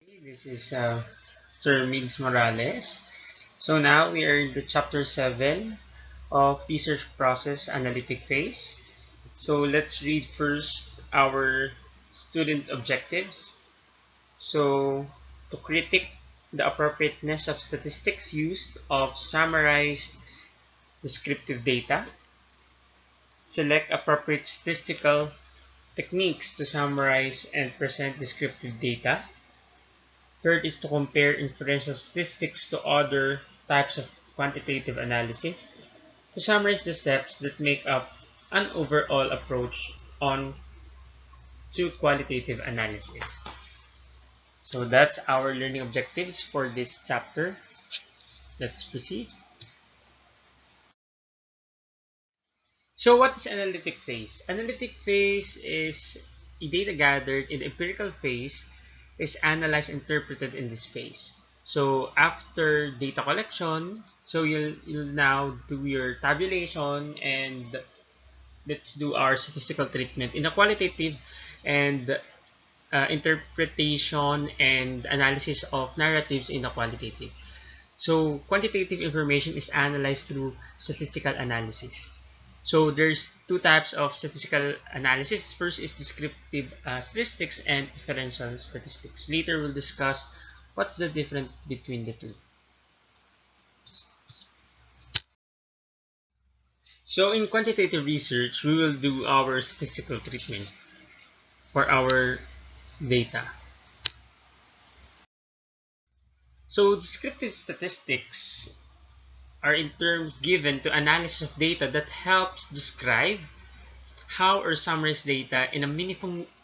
This is Sir Migs Morales. So now we are in the chapter 7 of research process analytic phase. So let's read first our student objectives. So to critique the appropriateness of statistics used of summarized descriptive data, select appropriate statistical techniques to summarize and present descriptive data. Third is to compare inferential statistics to other types of quantitative analysis to summarize the steps that make up an overall approach on to qualitative analysis. So that's our learning objectives for this chapter. Let's proceed. So what is analytic phase? Analytic phase is data gathered in the empirical phase is analyzed, interpreted in this phase. So after data collection, so you'll now do your tabulation and let's do our statistical treatment in a qualitative and interpretation and analysis of narratives in the qualitative. So quantitative information is analyzed through statistical analysis. So there's two types of statistical analysis. First is descriptive statistics and inferential statistics. Later we'll discuss what's the difference between the two. So in quantitative research, we will do our statistical treatment for our data. So descriptive statistics are in terms given to analysis of data that helps describe how or summarize data in a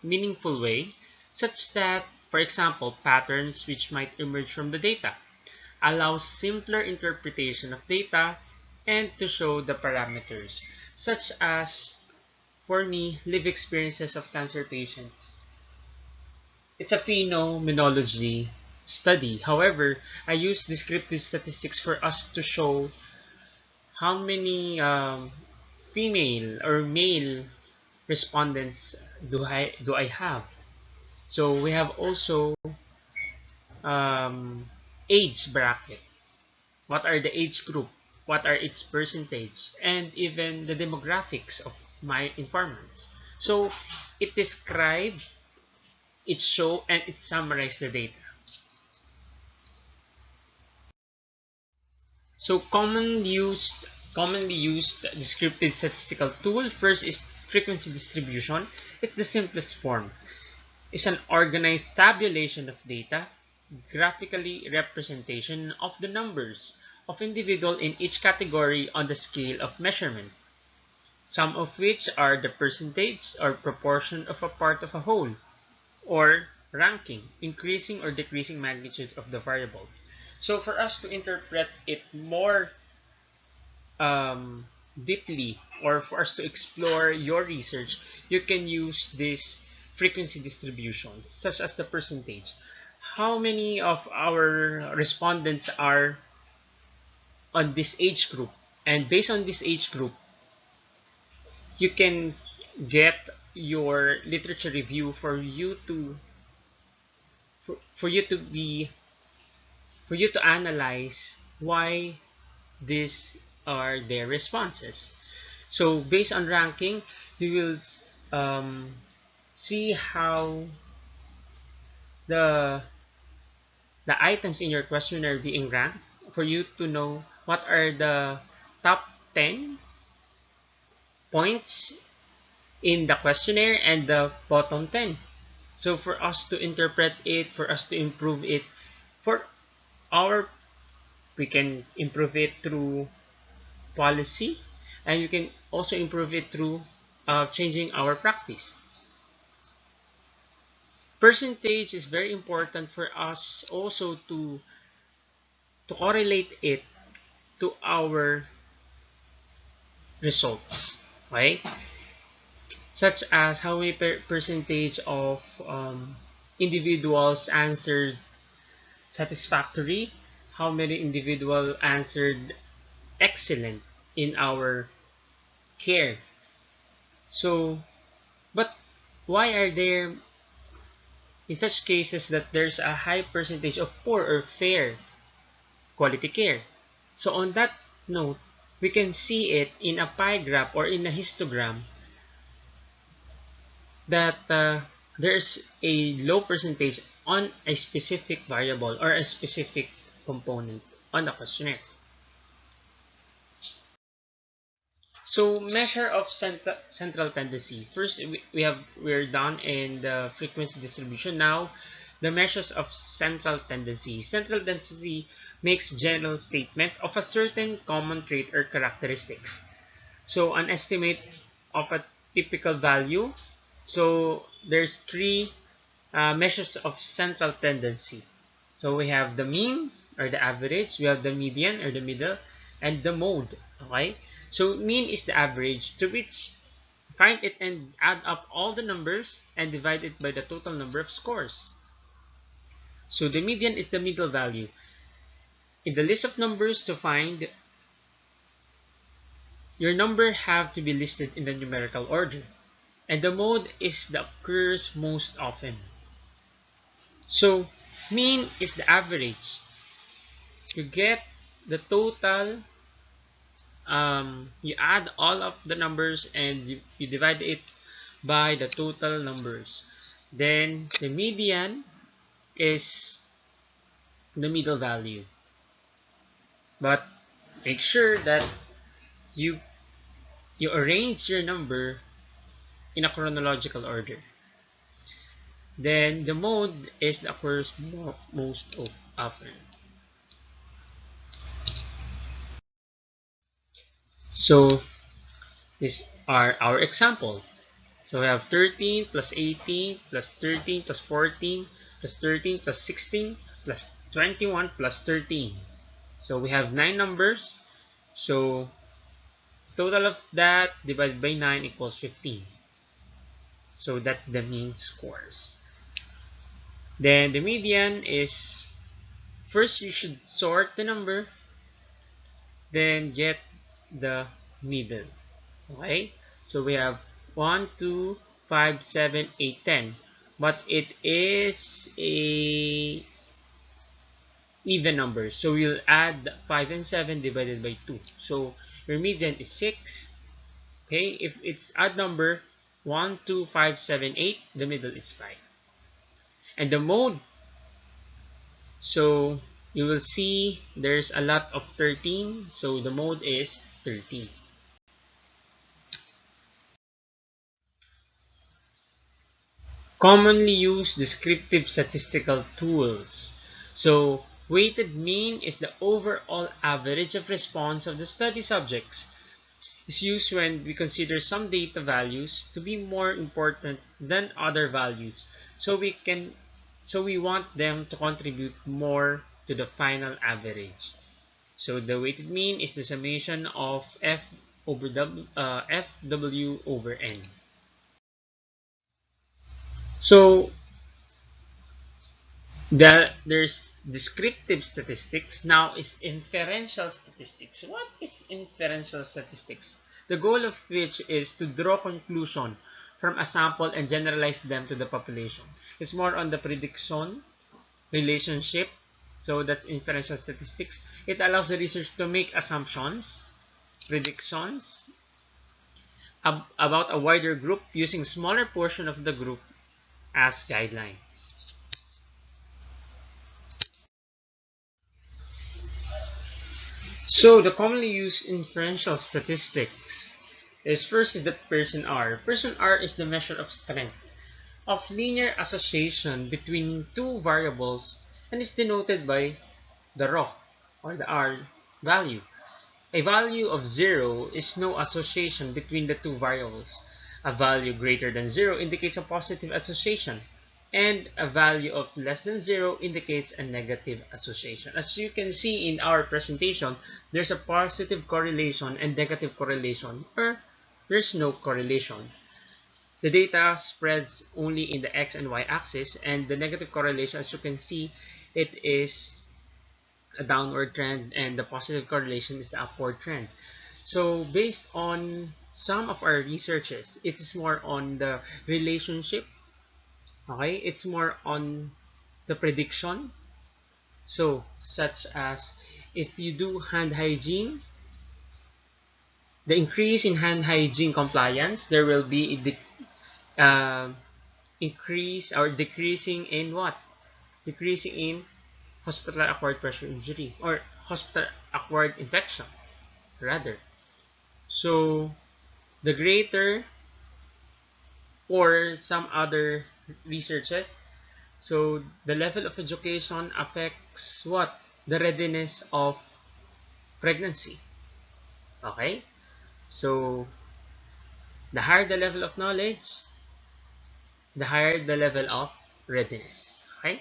meaningful way, such that, for example, patterns which might emerge from the data, allows simpler interpretation of data, and to show the parameters, such as, for me, live experiences of cancer patients. It's a phenomenology study. However, I use descriptive statistics for us to show how many female or male respondents do I have. So we have also um, age bracket. What are the age group? What are its percentage? And even the demographics of my informants. So it describe, it show, and it summarize the data. So commonly used descriptive statistical tool first is frequency distribution. It's the simplest form. It's an organized tabulation of data, graphically representation of the numbers of individual in each category on the scale of measurement, some of which are the percentage or proportion of a part of a whole, or ranking, increasing or decreasing magnitude of the variable. So for us to interpret it more um, deeply, or for us to explore your research, you can use this frequency distributions, such as the percentage. How many of our respondents are on this age group? And based on this age group, you can get your literature review for you to be for you to analyze why these are their responses. So based on ranking, you will see how the the items in your questionnaire being ranked for you to know what are the top 10 points in the questionnaire and the bottom 10. So for us to interpret it, for us to improve it, for our we can improve it through policy, and you can also improve it through changing our practice. Percentage is very important for us also to correlate it to our results, right? Such as how many percentage of individuals answered satisfactory, how many individual answered excellent in our care. So, but why are there in such cases that there's a high percentage of poor or fair quality care. So on that note, we can see it in a pie graph or in a histogram that there's a low percentage on a specific variable or a specific component on the questionnaire. So measure of central tendency. First, we're done in the frequency distribution. Now, the measures of central tendency. Central tendency makes general statement of a certain common trait or characteristics. So an estimate of a typical value. So there's three measures of central tendency. So we have the mean or the average, we have the median or the middle, and the mode. Okay? So mean is the average to which find it and add up all the numbers and divide it by the total number of scores. So the median is the middle value. In the list of numbers to find, your number have to be listed in the numerical order. And the mode is the occurs most often. So mean is the average. You get the total, you add all of the numbers and you divide it by the total numbers. Then the median is the middle value. But make sure that you arrange your number in a chronological order. Then the mode is the occurs most often. So these are our example. So we have 13 plus 18 plus 13 plus 14 plus 13 plus 16 plus 21 plus 13. So we have 9 numbers. So total of that divided by 9 equals 15. So that's the mean scores. Then the median is, first you should sort the number, then get the middle. Okay? So we have 1, 2, 5, 7, 8, 10. But it is a even number. So we'll add 5 and 7 divided by 2. So your median is 6. Okay? If it's odd number, 1, 2, 5, 7, 8, the middle is 5. And the mode, so you will see there's a lot of 13. So the mode is 13. Commonly used descriptive statistical tools. So weighted mean is the overall average of response of the study subjects. It's used when we consider some data values to be more important than other values. So we want them to contribute more to the final average. So the weighted mean is the summation of FW over N. So there's descriptive statistics. Now is inferential statistics. What is inferential statistics? The goal of which is to draw conclusion from a sample and generalize them to the population. It's more on the prediction relationship. So that's inferential statistics. It allows the research to make assumptions, predictions about a wider group using smaller portion of the group as guideline. So the commonly used inferential statistics is first is the Pearson R. Pearson R is the measure of strength of linear association between two variables and is denoted by the rho or the R value. A value of 0 is no association between the two variables. A value greater than 0 indicates a positive association, and a value of less than 0 indicates a negative association. As you can see in our presentation, there's a positive correlation and negative correlation, or there's no correlation. The data spreads only in the x and y axis, and the negative correlation, as you can see, it is a downward trend, and the positive correlation is the upward trend. So based on some of our researches, it is more on the relationship Okay, it's more on the prediction. So, such as if you do hand hygiene, the increase in hand hygiene compliance, there will be uh, increase or decreasing in what? Decreasing in hospital acquired pressure injury or hospital acquired infection, rather. So, the greater or some other researches, so the level of education affects what? The readiness of pregnancy. Okay? So, the higher the level of knowledge, the higher the level of readiness. Okay?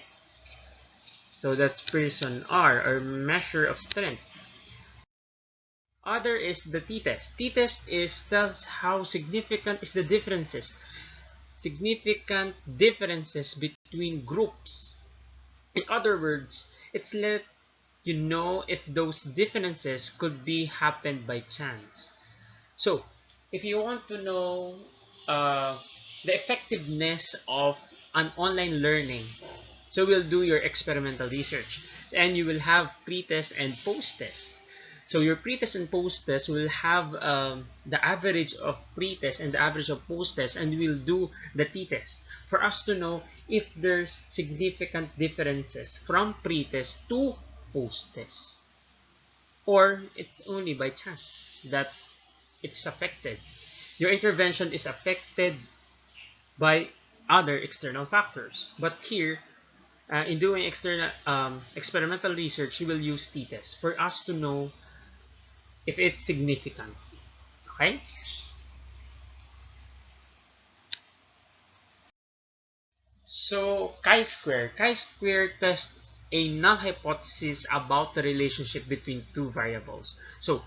So that's person R, or measure of strength. Other is the t-test. T-test is tells how significant is the differences. Significant differences between groups. In other words, it's let you know if those differences could be happened by chance. So, if you want to know uh, the effectiveness of an online learning, so we'll do your experimental research, and you will have pre-test and post-test. So your pre-test and post-test will have the average of pre-test and the average of post-test, and we'll do the t-test for us to know if there's significant differences from pre-test to post-test, or it's only by chance that it's affected. Your intervention is affected by other external factors. But here, in doing external experimental research, you will use t-test for us to know if it's significant. Okay? So, chi-square. Chi-square tests a null hypothesis about the relationship between two variables. So,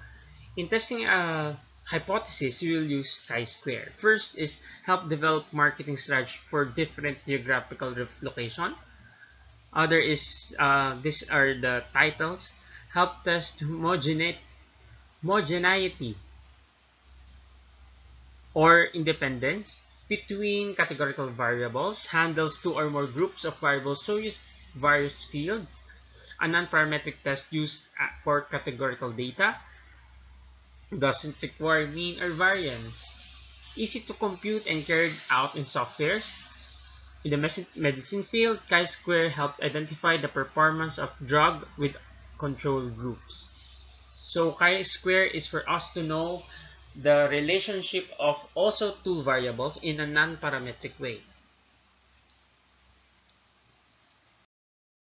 in testing a hypothesis, you will use chi-square. First is help develop marketing strategy for different geographical location. Other is, these are the titles. Help test homogeneity or independence between categorical variables, handles two or more groups of variables, so use various fields. A non-parametric test used for categorical data, doesn't require mean or variance. Easy to compute and carried out in softwares. In the medicine field, chi-square helped identify the performance of drug with control groups. So chi-square is for us to know the relationship of also two variables in a non-parametric way.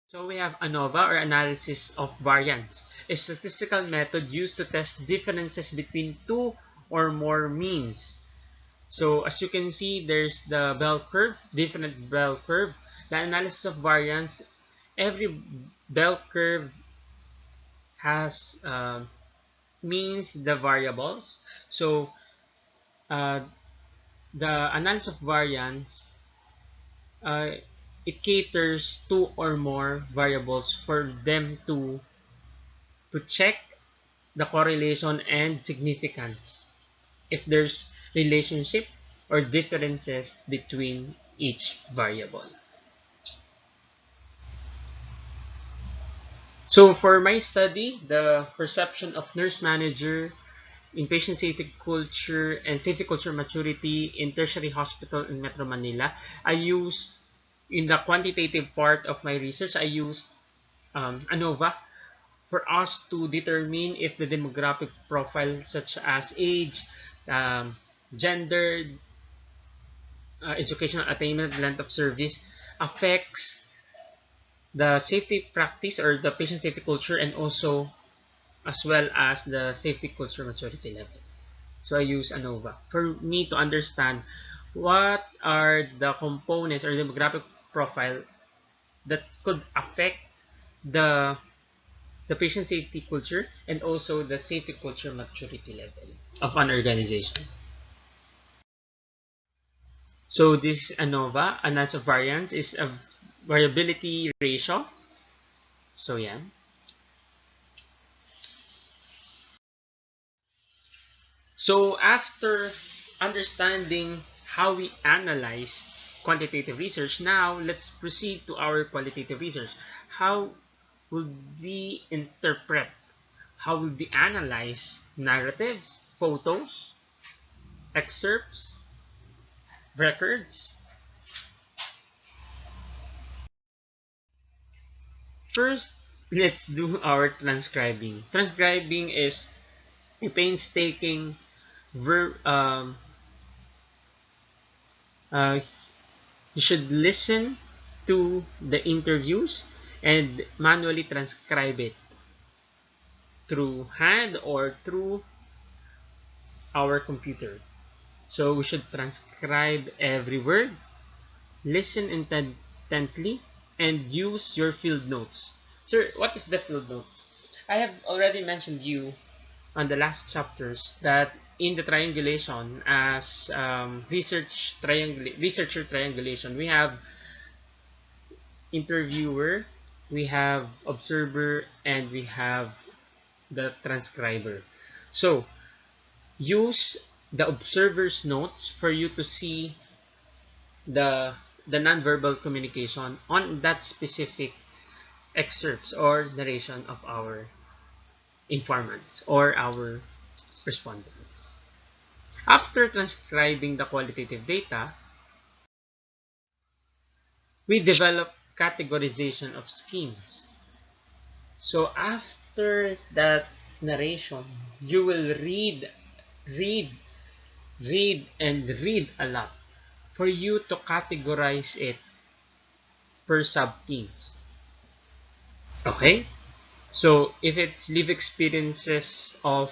So we have ANOVA, or analysis of variance, a statistical method used to test differences between two or more means. So as you can see, there's the bell curve, different bell curve. The analysis of variance, every bell curve has means the variables. So uh, the analysis of variance, uh, it caters two or more variables for them to check the correlation and significance if there's relationship or differences between each variable. So for my study, the perception of nurse manager in patient safety culture and safety culture maturity in tertiary hospital in Metro Manila, I used, in the quantitative part of my research, I used ANOVA for us to determine if the demographic profile such as age, gender, educational attainment, length of service affects the safety practice or the patient safety culture, and also as well as the safety culture maturity level. So I use ANOVA for me to understand what are the components or demographic profile that could affect the the patient safety culture and also the safety culture maturity level of an organization. So this ANOVA, analysis of variance, is a variability ratio. So yeah. So after understanding how we analyze quantitative research. Now, let's proceed to our qualitative research. How will we interpret, how will we analyze narratives, photos, excerpts, records? First, let's do our transcribing. Transcribing is a painstaking verb. Uh, you should listen to the interviews and manually transcribe it through hand or through our computer. So we should transcribe every word, listen intently, and use your field notes. Sir, what is the field notes? I have already mentioned you on the last chapters that in the triangulation, as researcher triangulation, we have interviewer, we have observer, and we have the transcriber. So use the observer's notes for you to see the nonverbal communication on that specific excerpts or narration of our informants or our respondents. After transcribing the qualitative data, we develop categorization of schemes. So after that narration, you will read, and read a lot for you to categorize it per sub-themes. Okay? So if it's live experiences of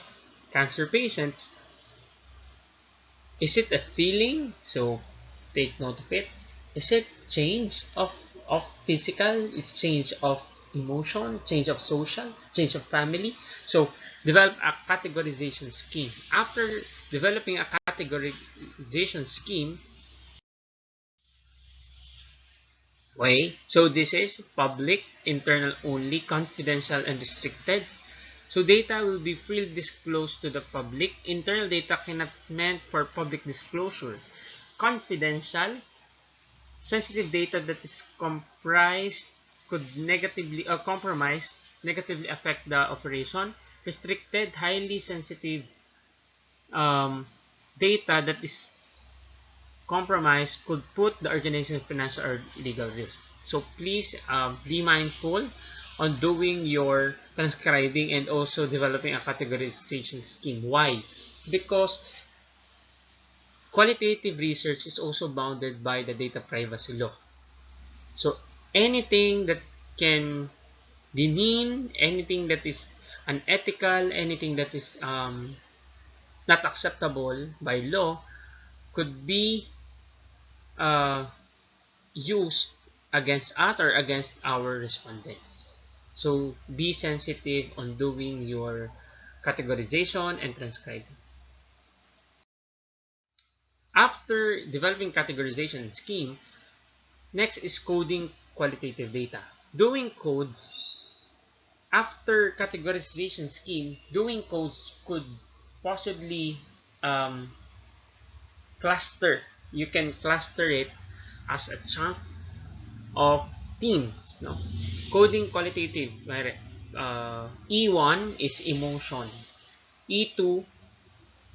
cancer patients, is it a feeling? So take note of it. Is it change of physical? Is change of emotion? Change of social? Change of family? So develop a categorization scheme. After developing a categorization scheme, okay, so this is public, internal only, confidential, and restricted. So data will be freely disclosed to the public. Internal data cannot meant for public disclosure. Confidential, sensitive data that is comprised could negatively or compromised negatively affect the operation. Restricted, highly sensitive data that is compromised could put the organization in financial or legal risk. So please be mindful on doing your transcribing and also developing a categorization scheme. Why? Because qualitative research is also bounded by the data privacy law. So anything that can demean, anything that is unethical, anything that is not acceptable by law could be uh, used against us or against our respondents. So be sensitive on doing your categorization and transcribing. After developing categorization scheme, next is coding qualitative data. Doing codes after categorization scheme, doing codes could possibly um, cluster. You can cluster it as a chunk of themes. No? Coding qualitative. E1 is emotion. E2,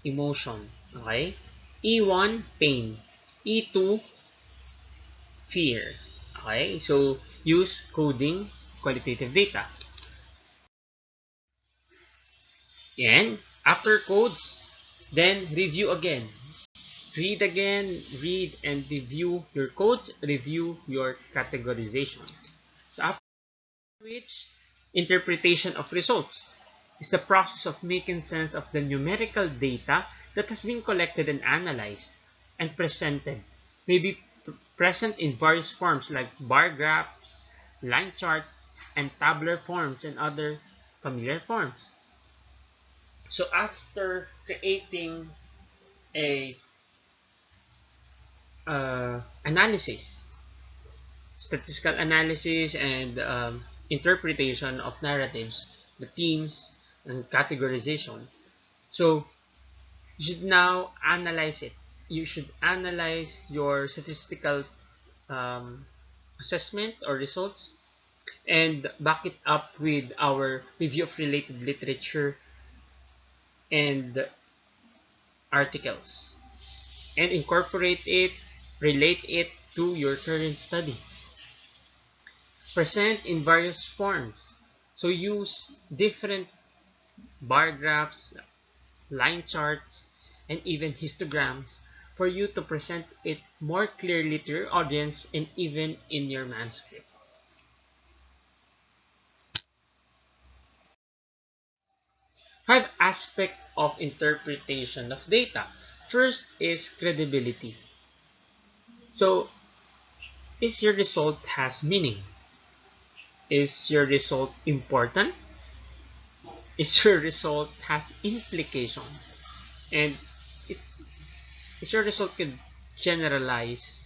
emotion. Okay? E1, pain. E2, fear. Okay? So, use coding qualitative data. And after codes, then review again. Read again, read and review your codes, review your categorization. So after which, interpretation of results is the process of making sense of the numerical data that has been collected and analyzed and presented. May be present in various forms like bar graphs, line charts, and tabular forms and other familiar forms. So after creating a analysis, statistical analysis, and interpretation of narratives, the themes, and categorization. So you should now analyze it. You should analyze your statistical um, assessment or results, and back it up with our review of related literature and articles, and incorporate it, relate it to your current study. Present in various forms. So use different bar graphs, line charts, and even histograms for you to present it more clearly to your audience and even in your manuscript. Five aspects of interpretation of data. First is credibility. So, is your result has meaning? Is your result important? Is your result has implication? And it, is your result can generalize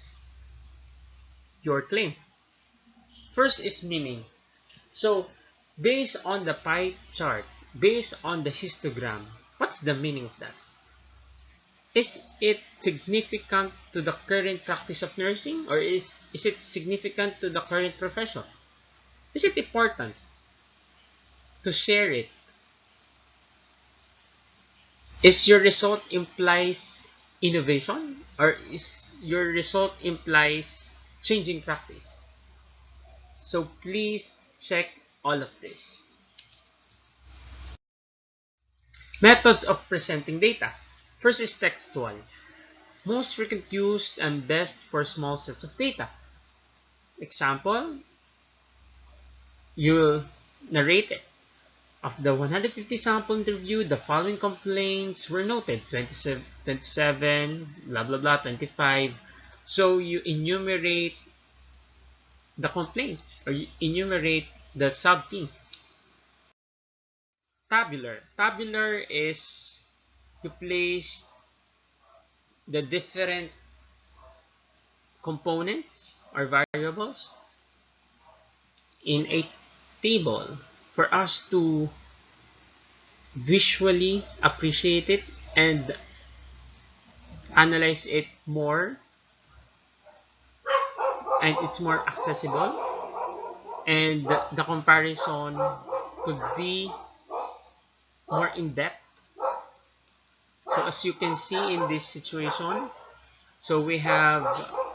your claim? First is meaning. So, based on the pie chart, based on the histogram, what's the meaning of that? Is it significant to the current practice of nursing, or is it significant to the current profession? Is it important to share it? Is your result implies innovation, or is your result implies changing practice? So please check all of this. Methods of presenting data. First is textual. Most frequent used and best for small sets of data. Example, you'll narrate it. Of the 150 sample interviewed, the following complaints were noted: 27, blah blah blah, 25. So you enumerate the complaints, or you enumerate the sub-themes. Tabular. Tabular is you place the different components or variables in a table for us to visually appreciate it and analyze it more, and it's more accessible, and the comparison could be more in-depth. So as you can see in this situation, so we have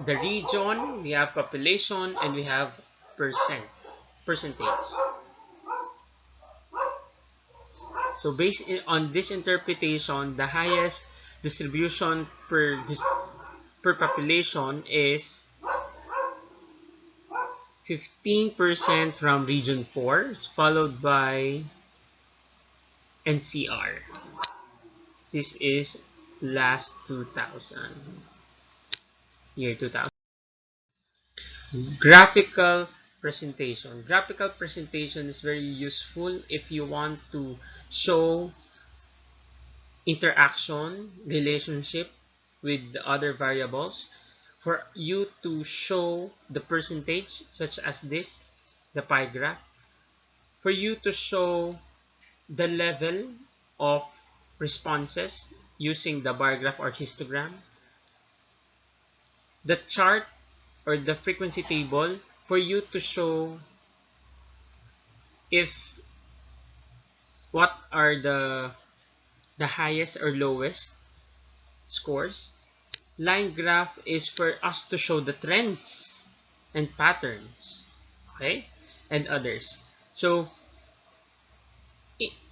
the region, we have population, and we have percentage. So based on this interpretation, the highest distribution per population is 15% from region 4, followed by NCR. This is last 2000, year 2000. Graphical presentation. Graphical presentation is very useful if you want to show interaction, relationship with the other variables. For you to show the percentage, such as this, the pie graph. For you to show the level of responses using the bar graph or histogram. The chart or the frequency table for you to show if what are the highest or lowest scores. Line graph is for us to show the trends and patterns, okay, and others. So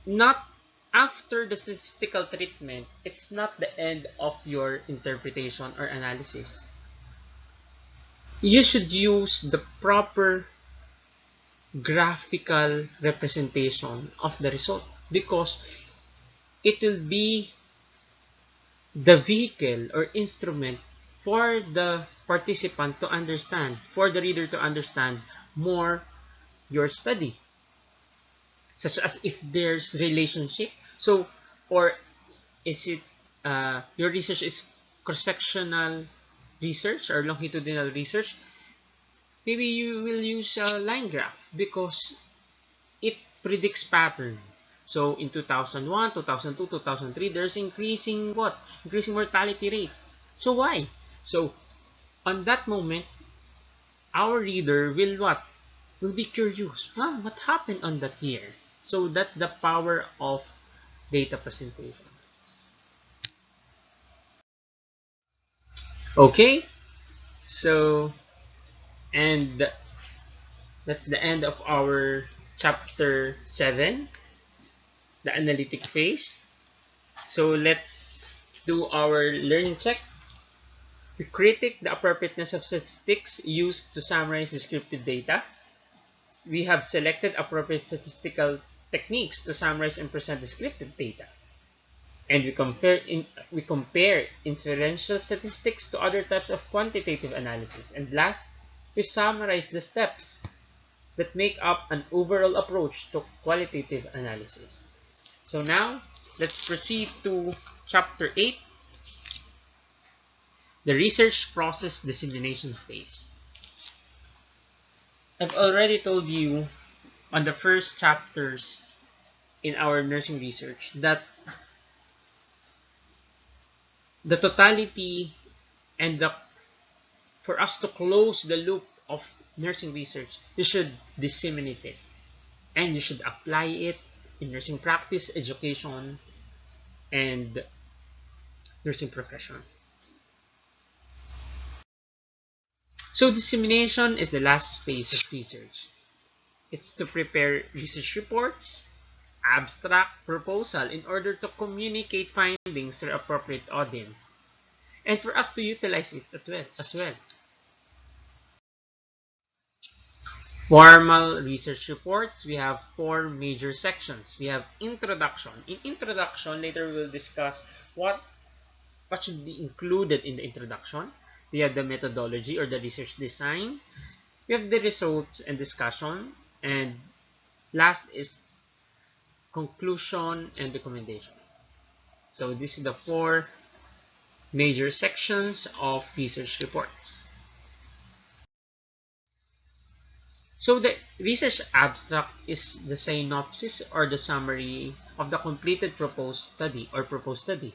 not after the statistical treatment, it's not the end of your interpretation or analysis. You should use the proper graphical representation of the result, because it will be the vehicle or instrument for the participant to understand, for the reader to understand more your study, such as if there's relationship. So, or is it your research is cross-sectional research or longitudinal research? Maybe you will use a line graph because it predicts pattern. So in 2001, 2002, 2003, there's increasing what? Increasing mortality rate. So why? So on that moment, our reader will what? Will be curious. Wow, what happened on that here? So that's the power of data presentation. Okay, so and that's the end of our chapter 7, the analytic phase. So let's do our learning check. We critique the appropriateness of statistics used to summarize descriptive data. We have selected appropriate statistical techniques to summarize and present descriptive data. And we compare inferential statistics to other types of quantitative analysis. And last, we summarize the steps that make up an overall approach to qualitative analysis. So now, let's proceed to chapter 8, the research process dissemination phase. I've already told you on the first chapters in our nursing research that the totality and for us to close the loop of nursing research, you should disseminate it and you should apply it in nursing practice, education, and nursing profession. So dissemination is the last phase of research. It's to prepare research reports, abstract, proposal in order to communicate findings to the appropriate audience and for us to utilize it as well. Formal research reports, we have 4 major sections. We have introduction. In introduction, later we'll discuss what should be included in the introduction. We have the methodology or the research design. We have the results and discussion. And last is conclusion and recommendation. So this is the 4 major sections of research reports. So the research abstract is the synopsis or the summary of the completed proposed study or proposed study.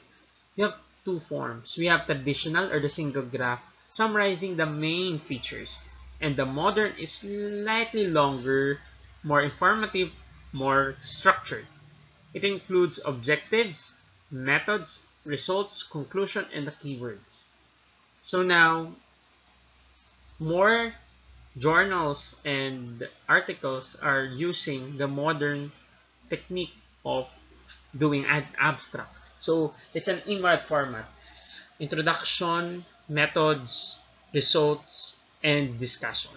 We have 2 forms. We have traditional or the single graph summarizing the main features, and the modern is slightly longer, more informative, more structured. It includes objectives, methods, results, conclusion, and the keywords. So now, more journals and articles are using the modern technique of doing an abstract. So it's an IMART format. Introduction, methods, results, and discussion.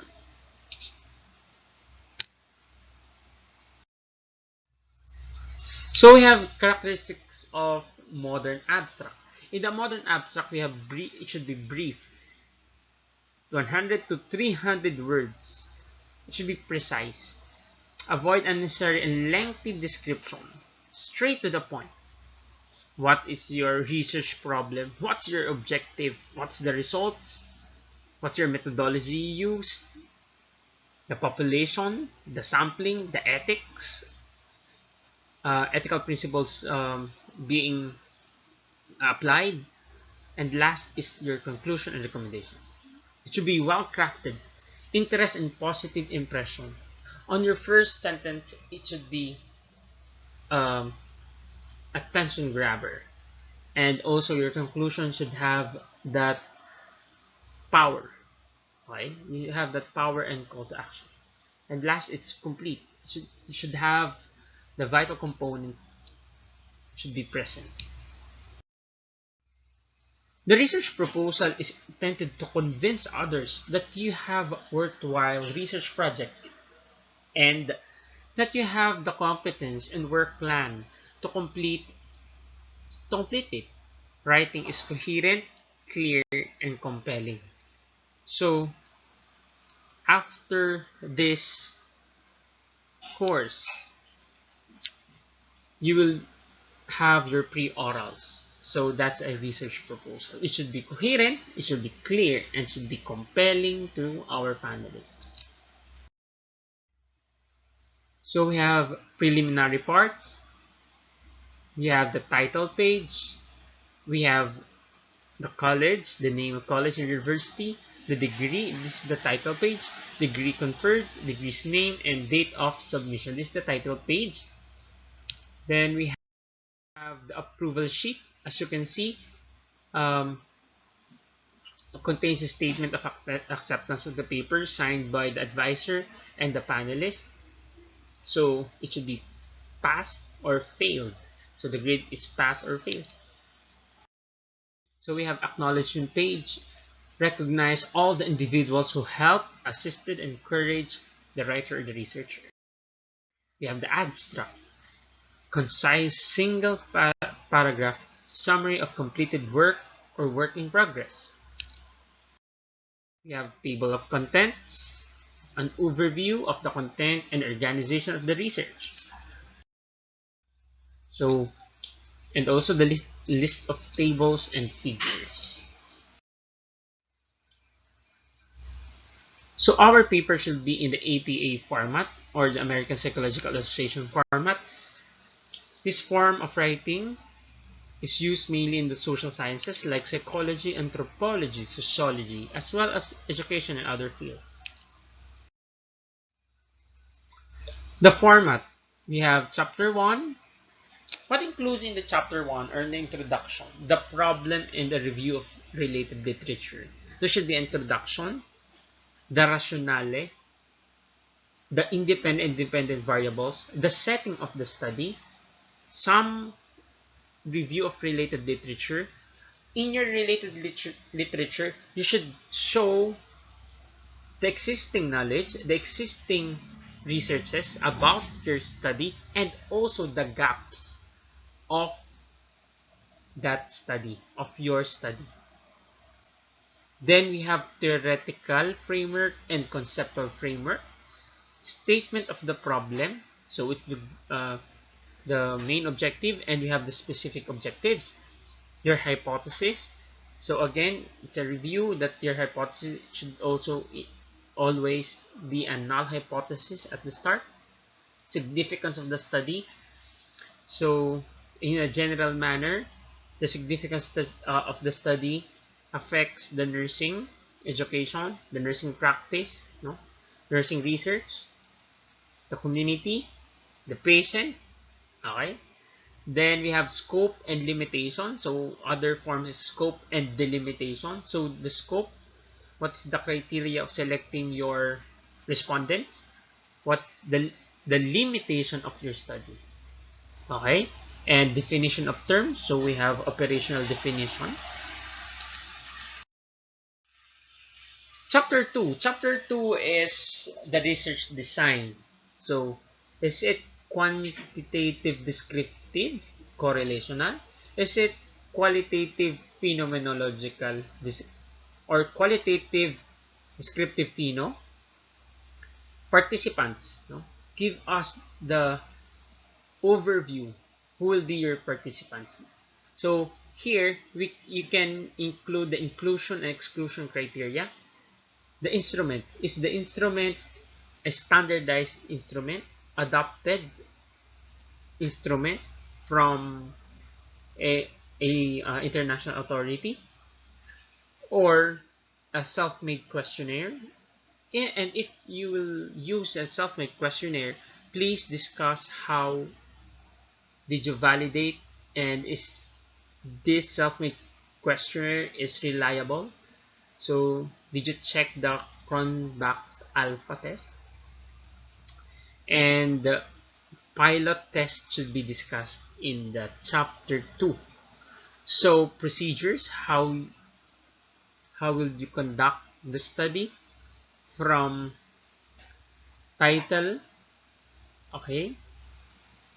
So we have characteristics of modern abstract. In the modern abstract, we have it should be brief, 100 to 300 words. It should be precise. Avoid unnecessary and lengthy description. Straight to the point. What is your research problem? What's your objective? What's the results? What's your methodology used? The population, the sampling, the ethics, ethical principles being applied, and last is your conclusion and recommendation. It should be well crafted, interest and positive impression. On your first sentence, it should be attention grabber, and also your conclusion should have that power. Okay, you have that power and call to action. And last, it's complete. It should have the vital components should be present. The research proposal is intended to convince others that you have a worthwhile research project and that you have the competence and work plan to complete it. Writing is coherent, clear, and compelling. So, after this course, you will have your pre-orals. So that's a research proposal. It should be coherent, it should be clear, and should be compelling to our panelists. So we have preliminary parts. We have the title page. We have the college, the name of college or university, the degree, this is the title page, degree conferred, degree's name, and date of submission. This is the title page. Then we have the approval sheet. As you can see, contains a statement of acceptance of the paper signed by the advisor and the panelist. So it should be passed or failed. So the grade is pass or fail. So we have acknowledgement page. Recognize all the individuals who helped, assisted, and encouraged the writer or the researcher. We have the abstract. Concise single paragraph summary of completed work or work in progress. We have table of contents, an overview of the content and organization of the research. So, and also the list of tables and figures. So our paper should be in the APA format or the American Psychological Association format. This form of writing is used mainly in the social sciences like psychology, anthropology, sociology, as well as education and other fields. The format, we have chapter 1. What includes in the chapter 1 are the introduction, the problem, and the review of related literature. There should be introduction, the rationale, the independent variables, the setting of the study, some review of related literature. In your related literature, you should show the existing knowledge, the existing researches about your study, and also the gaps of that study, of your study. Then we have theoretical framework and conceptual framework. Statement of the problem. So it's the main objective, and we have the specific objectives. Your hypothesis. So again, it's a review that your hypothesis should also always be a null hypothesis at the start. Significance of the study. So in a general manner, the significance of the study affects the nursing education, the nursing practice, no? Nursing research, the community, the patient. Okay. Then we have scope and limitation. So other forms is scope and delimitation. So the scope, what's the criteria of selecting your respondents? What's the limitation of your study? Okay. And definition of terms. So we have operational definition. Chapter 2. Chapter 2 is the research design. So is it quantitative descriptive correlational? Is it qualitative phenomenological or qualitative descriptive pheno? Participants, no? Give us the overview. Who will be your participants? So here you can include the inclusion and exclusion criteria. The instrument, is the instrument a standardized instrument, adopted instrument from a international authority, or a self-made questionnaire? And if you will use a self-made questionnaire, please discuss how did you validate, and is this self-made questionnaire is reliable. So did you check the Cronbach's alpha test? And the pilot test should be discussed in the chapter 2. So procedures, how will you conduct the study? From title, okay,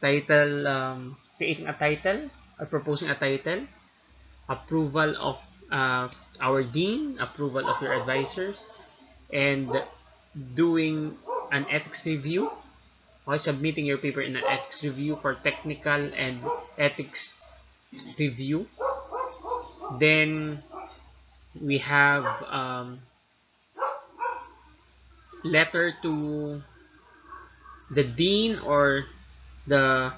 title, creating a title or proposing a title, approval of our dean, approval of your advisors, and doing an ethics review, or submitting your paper in an ethics review for technical and ethics review. Then we have letter to the dean or the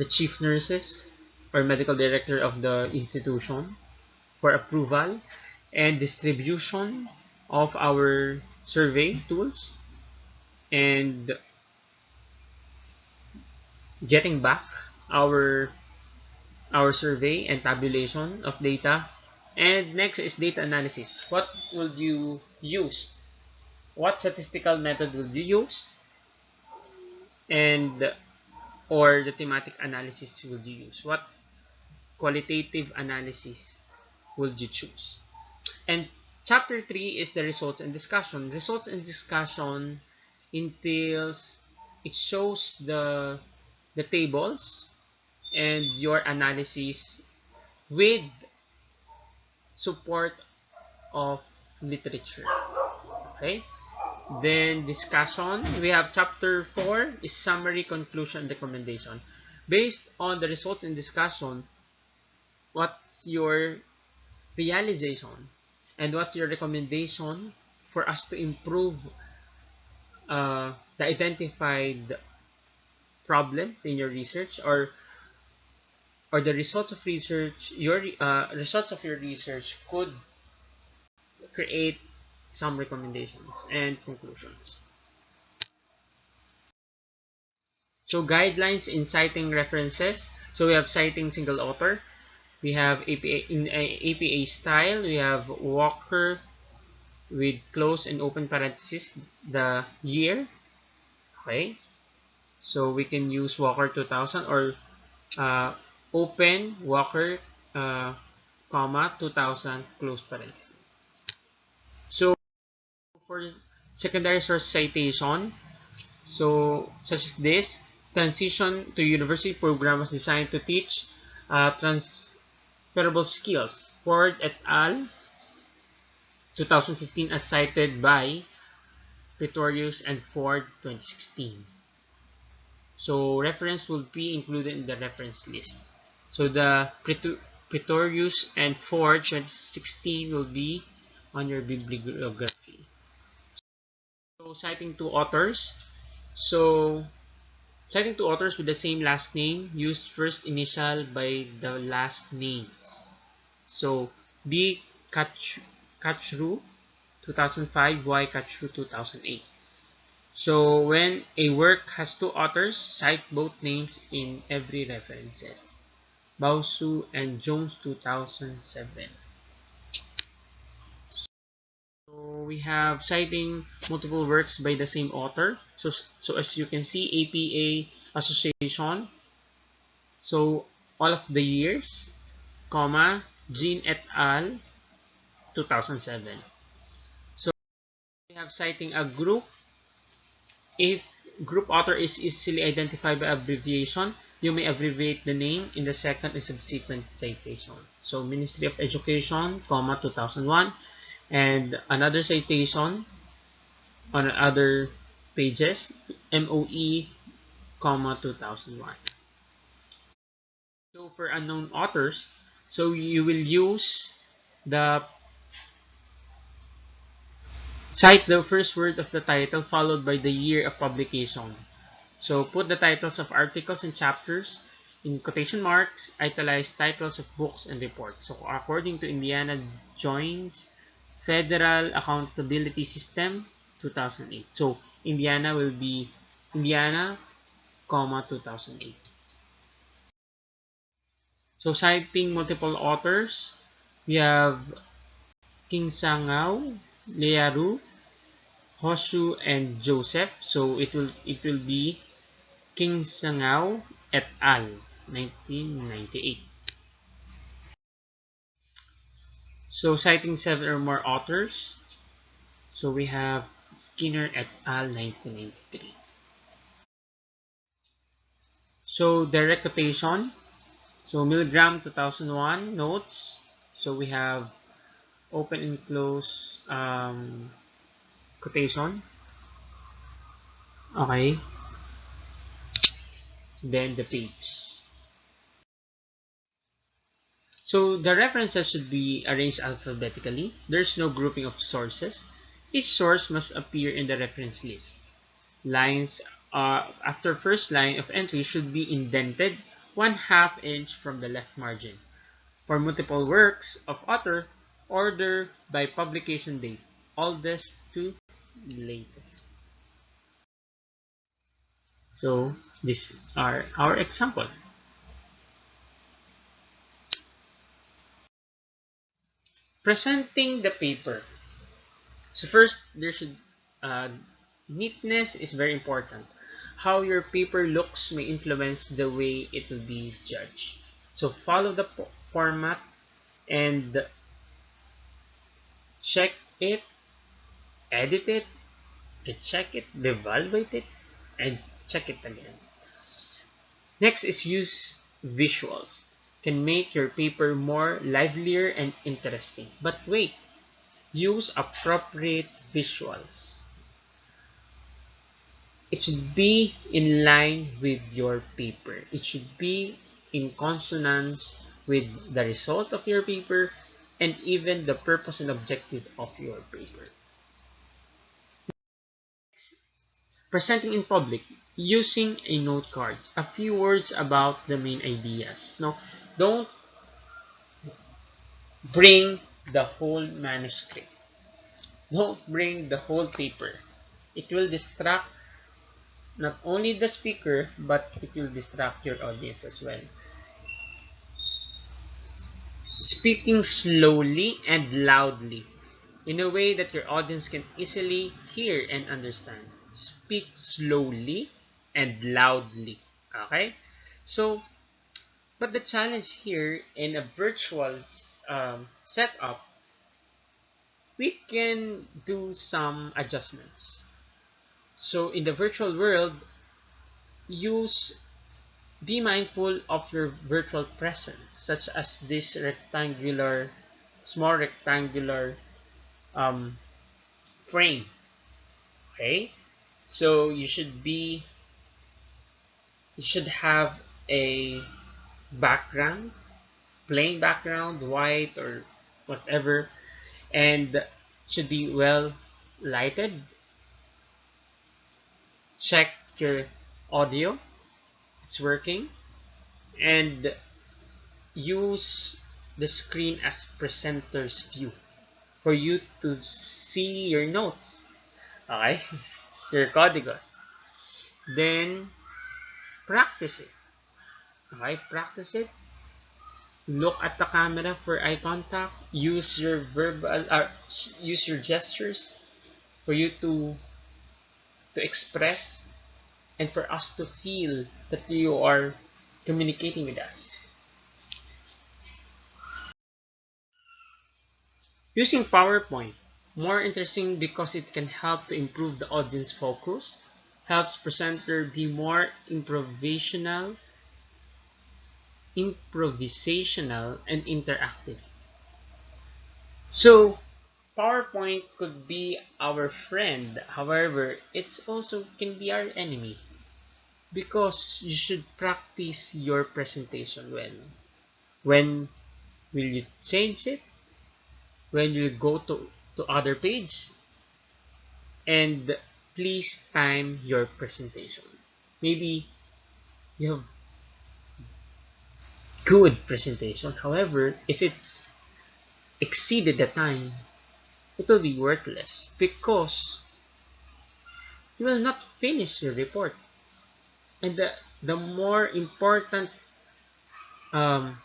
chief nurses or medical director of the institution for approval, and distribution of our survey tools, and getting back our survey and tabulation of data. And next is data analysis. What will you use? What statistical method will you use? And or the thematic analysis will you use? What qualitative analysis will you choose? And chapter 3 is the results and discussion. Results and discussion entails, it shows the tables and your analysis with support of literature. Okay? Then discussion, we have chapter 4 is summary, conclusion, recommendation. Based on the results and discussion, what's your realization and what's your recommendation for us to improve the identified problems in your research, or the results of research, your results of your research could create some recommendations and conclusions. So guidelines in citing references. So we have citing single author. We have APA in APA style. We have Walker with close and open parentheses the year. Okay. So we can use Walker 2000 or open Walker comma 2000 close parentheses. So for secondary source citation, so such as this, transition to university program was designed to teach transferable skills. Ford et al. 2015 as cited by Pretorius and Ford 2016. So reference will be included in the reference list. So the Pretorius and Ford 2016 will be on your bibliography. So citing two authors. So citing two authors with the same last name, used first initial by the last names. So B. Kachru 2005, Y. Kachru 2008. So when a work has two authors, cite both names in every references. Bausu and Jones 2007. So we have citing multiple works by the same author. So as you can see, APA Association. So all of the years, comma, Jean et al. 2007. So we have citing a group. If group author is easily identified by abbreviation, you may abbreviate the name in the second and subsequent citation. So Ministry of Education, comma, 2001, and another citation on other pages, MOE, comma, 2001. So for unknown authors, so you will use the cite the first word of the title followed by the year of publication. So put the titles of articles and chapters in quotation marks, italize titles of books and reports. So according to Indiana Jones Federal Accountability System 2008. So Indiana will be Indiana, comma, 2008. So citing multiple authors, we have King Sangao, Learu, Hoshu, and Joseph. So it will be King Sangao et al. 1998. So citing 7 or more authors. So we have Skinner et al. 1993. So direct quotation. So Milgram 2001 notes. So we have open and close quotation. Okay. Then the page. So the references should be arranged alphabetically. There's no grouping of sources. Each source must appear in the reference list. Lines after first line of entry should be indented 1/2 inch from the left margin. For multiple works of author, Order by publication date, oldest to latest. So these are our example. Presenting the paper. So first, there should neatness is very important. How your paper looks may influence the way it will be judged. So follow the format and check it, edit it, recheck it, reevaluate it, and check it again. Next is use visuals. Can make your paper more livelier and interesting. But wait, use appropriate visuals. It should be in line with your paper. It should be in consonance with the result of your paper and even the purpose and objective of your paper. Presenting in public using a note cards. A few words about the main ideas. No, don't bring the whole manuscript. Don't bring the whole paper. It will distract not only the speaker, but it will distract your audience as well. Speaking slowly and loudly in a way that your audience can easily hear and understand. Speak slowly and loudly. Okay? So, but the challenge here in a virtual setup, we can do some adjustments. So, in the virtual world, use be mindful of your virtual presence, such as this small rectangular um, frame. Okay, so you should have a background, plain background, white or whatever, and should be well lighted. Check your audio, it's working, and use the screen as presenter's view for you to see your notes, okay? Your códigos. Then practice it, okay? Practice it. Look at the camera for eye contact. Use your gestures for you to express and for us to feel that you are communicating with us. Using PowerPoint, more interesting because it can help to improve the audience focus, helps presenter be more improvisational and interactive. So PowerPoint could be our friend, however, it's also can be our enemy because you should practice your presentation well. When will you change it? When you go to other page? And please time your presentation. Maybe you have good presentation. However, if it's exceeded the time, it will be worthless because you will not finish your report. And the more important um,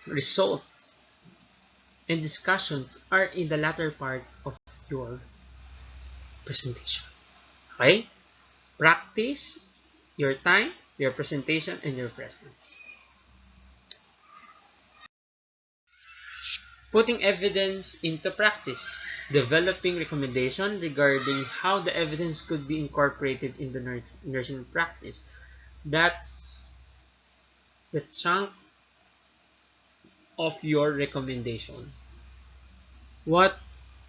results and discussions are in the latter part of your presentation. Okay? Practice your time, your presentation, and your presence. Putting evidence into practice. Developing recommendation regarding how the evidence could be incorporated in the nursing practice. That's the chunk of your recommendation. What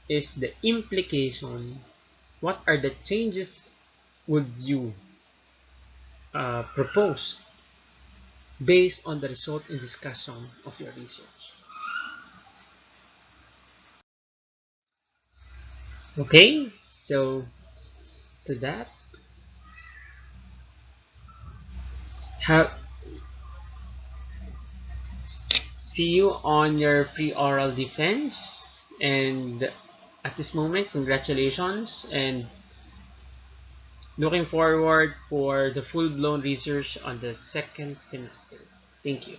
is the implication? What are the changes would you propose based on the result and discussion of your research? Okay, so to that, have See you on your pre-oral defense. And at this moment, congratulations and looking forward for the full-blown research on the second semester. Thank you.